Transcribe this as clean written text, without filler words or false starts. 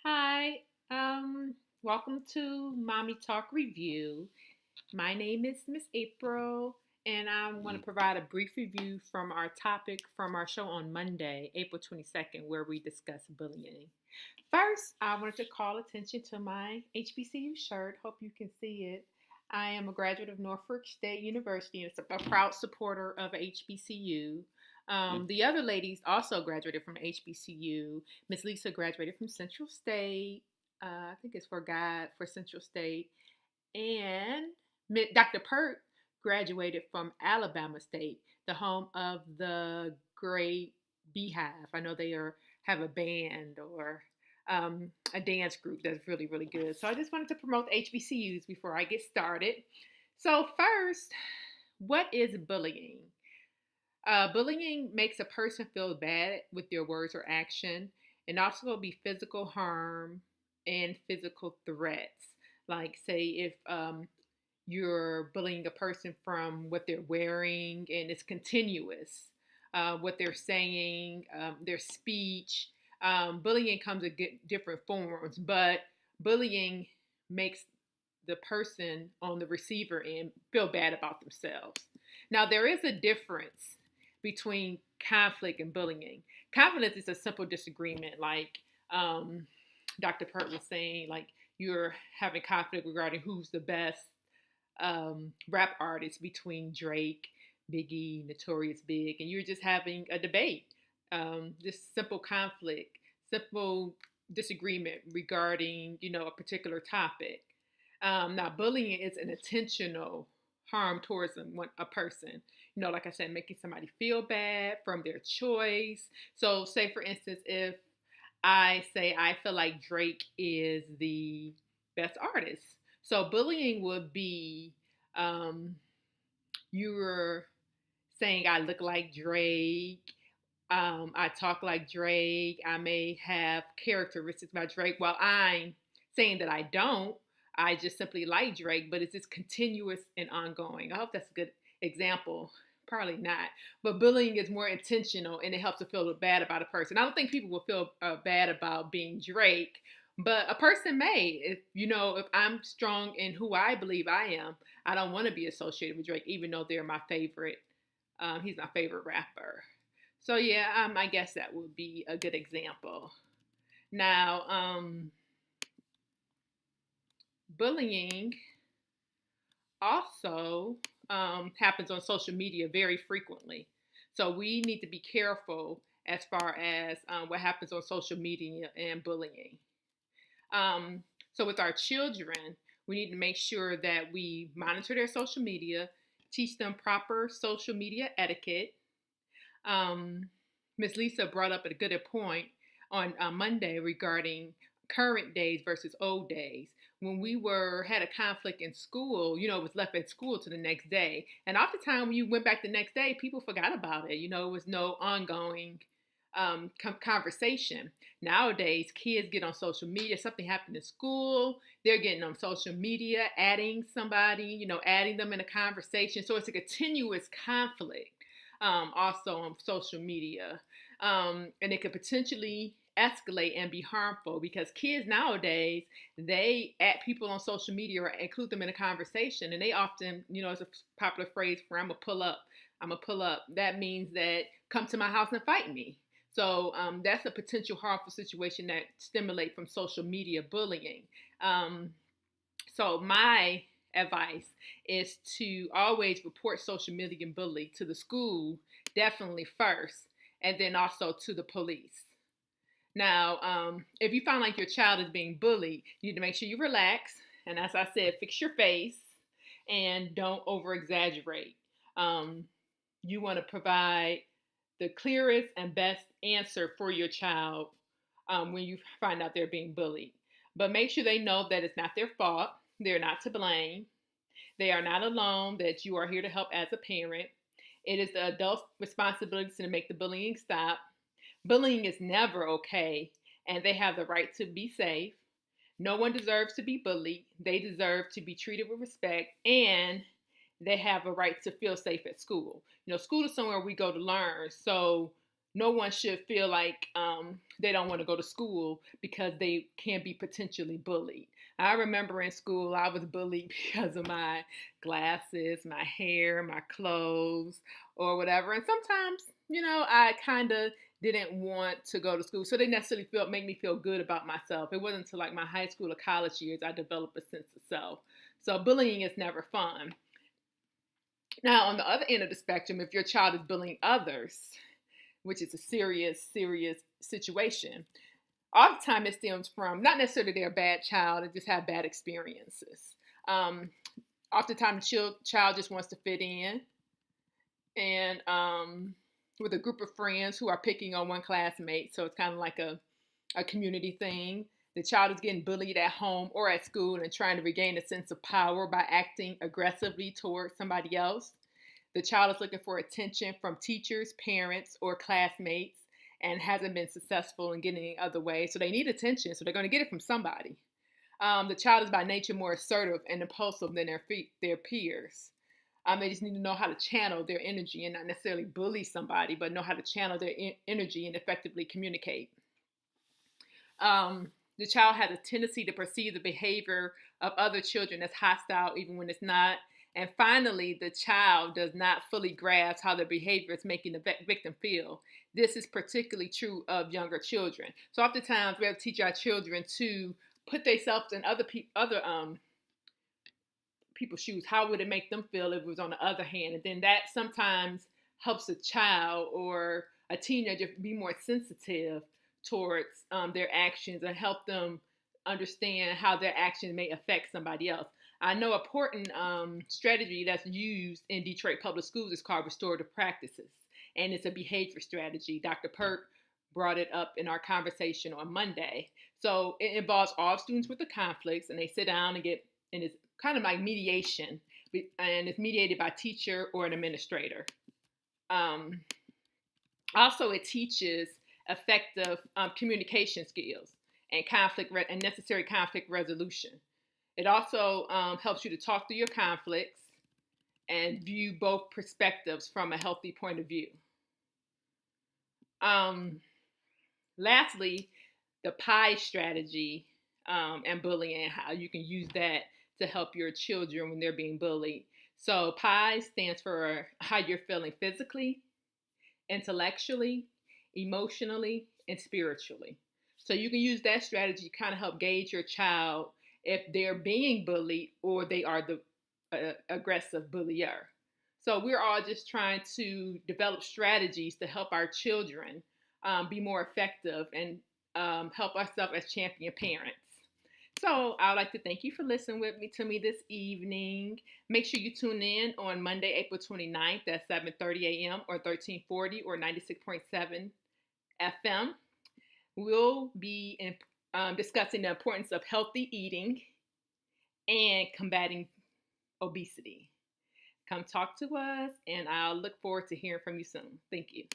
Hi, welcome to Mommy Talk Review. My name is Miss April, and I'm going to provide a brief review from our topic from our show on Monday, April 22nd, where we discuss bullying. First, I wanted to call attention to my HBCU shirt. Hope you can see it. I am a graduate of Norfolk State University and a proud supporter of HBCU. The other ladies also graduated from HBCU. Miss Lisa graduated from Central State. I think it's for God for Central State. And Dr. Pert graduated from Alabama State, the home of the Great Beehive. I know have a band or a dance group that's really, really good. So I just wanted to promote HBCUs before I get started. So, first, what is bullying? Bullying makes a person feel bad with their words or action, and also be physical harm and physical threats. Like, say, if you're bullying a person from what they're wearing, and it's continuous, what they're saying, their speech. Bullying comes in different forms, but bullying makes the person on the receiver end feel bad about themselves. Now, there is a difference between conflict and bullying. Conflict is a simple disagreement, like Dr. Pert was saying, like you're having conflict regarding who's the best rap artist between Drake, Biggie, Notorious Big, and you're just having a debate. Just simple conflict, simple disagreement regarding, a particular topic. Now, bullying is an intentional harm towards a person. Like I said, making somebody feel bad from their choice. So, say for instance, if I say I feel like Drake is the best artist, so bullying would be you're saying I look like Drake. I talk like Drake. I may have characteristics by Drake, while I'm saying that I don't. I just simply like Drake, but it's just continuous and ongoing. I hope that's a good example. Probably not. But bullying is more intentional and it helps to feel bad about a person. I don't think people will feel bad about being Drake, but a person may. If I'm strong in who I believe I am, I don't want to be associated with Drake, even though they're my favorite. He's my favorite rapper. So yeah, I guess that would be a good example. Now, bullying also happens on social media very frequently. So we need to be careful as far as what happens on social media and bullying. Um, so with our children, we need to make sure that we monitor their social media, teach them proper social media etiquette. Um, Ms. Lisa brought up a good point on Monday regarding current days versus old days. When we had a conflict in school, it was left at school to the next day. And oftentimes when you went back the next day, people forgot about it. It was no ongoing conversation. Nowadays, kids get on social media. Something happened in school. They're getting on social media, adding somebody, adding them in a conversation. So it's a continuous conflict also on social media. And it could potentially escalate and be harmful because kids nowadays, they add people on social media or include them in a conversation. And they often, it's a popular phrase for I'm going to pull up. I'm going to pull up. That means that come to my house and fight me. So that's a potential harmful situation that stimulate from social media bullying. So my advice is to always report social media bullying to the school, definitely first, and then also to the police. Now, if you find like your child is being bullied, you need to make sure you relax. And as I said, fix your face and don't over exaggerate. You want to provide the clearest and best answer for your child when you find out they're being bullied. But make sure they know that it's not their fault. They're not to blame. They are not alone, that you are here to help as a parent. It is the adult's responsibility to make the bullying stop. Bullying is never okay, and they have the right to be safe. No one deserves to be bullied. They deserve to be treated with respect, and they have a right to feel safe at school. School is somewhere we go to learn. So no one should feel like they don't want to go to school because they can be potentially bullied. I remember in school I was bullied because of my glasses, my hair, my clothes, or whatever. And sometimes, I kind of didn't want to go to school, so they necessarily felt make me feel good about myself. It wasn't until like my high school or college years I developed a sense of self. So bullying is never fun. Now, on the other end of the spectrum, if your child is bullying others, which is a serious, serious situation, oftentimes it stems from not necessarily they're a bad child, they just have bad experiences. Um, Oftentimes, the child just wants to fit in, and with a group of friends who are picking on one classmate, so it's kind of like a community thing. The child is getting bullied at home or at school and trying to regain a sense of power by acting aggressively towards somebody else. The child is looking for attention from teachers, parents, or classmates and hasn't been successful in getting it other ways. So they need attention, so they're going to get it from somebody. The child is by nature more assertive and impulsive than their peers. They just need to know how to channel their energy and not necessarily bully somebody, but know how to channel their energy and effectively communicate. The child has a tendency to perceive the behavior of other children as hostile, even when it's not. And finally, the child does not fully grasp how their behavior is making the victim feel. This is particularly true of younger children. So oftentimes we have to teach our children to put themselves in other people's shoes. How would it make them feel if it was on the other hand? And then that sometimes helps a child or a teenager be more sensitive towards their actions and help them understand how their actions may affect somebody else. I know an important strategy that's used in Detroit Public Schools is called restorative practices, and it's a behavior strategy. Dr. Perk brought it up in our conversation on Monday. So it involves all students with the conflicts, and they sit down and it's kind of like mediation, and it's mediated by a teacher or an administrator. Um, Also, it teaches effective communication skills and and necessary conflict resolution. It also helps you to talk through your conflicts and view both perspectives from a healthy point of view. Um, Lastly, the PIE strategy and bullying, how you can use that to help your children when they're being bullied. So PIE stands for how you're feeling physically, intellectually, emotionally, and spiritually. So you can use that strategy to kind of help gauge your child if they're being bullied or they are the aggressive bullier. So we're all just trying to develop strategies to help our children be more effective and help ourselves as champion parents. So I'd like to thank you for listening with me to me this evening. Make sure you tune in on Monday, April 29th at 7:30 a.m. or 1340 or 96.7 FM. We'll be discussing the importance of healthy eating and combating obesity. Come talk to us, and I'll look forward to hearing from you soon. Thank you.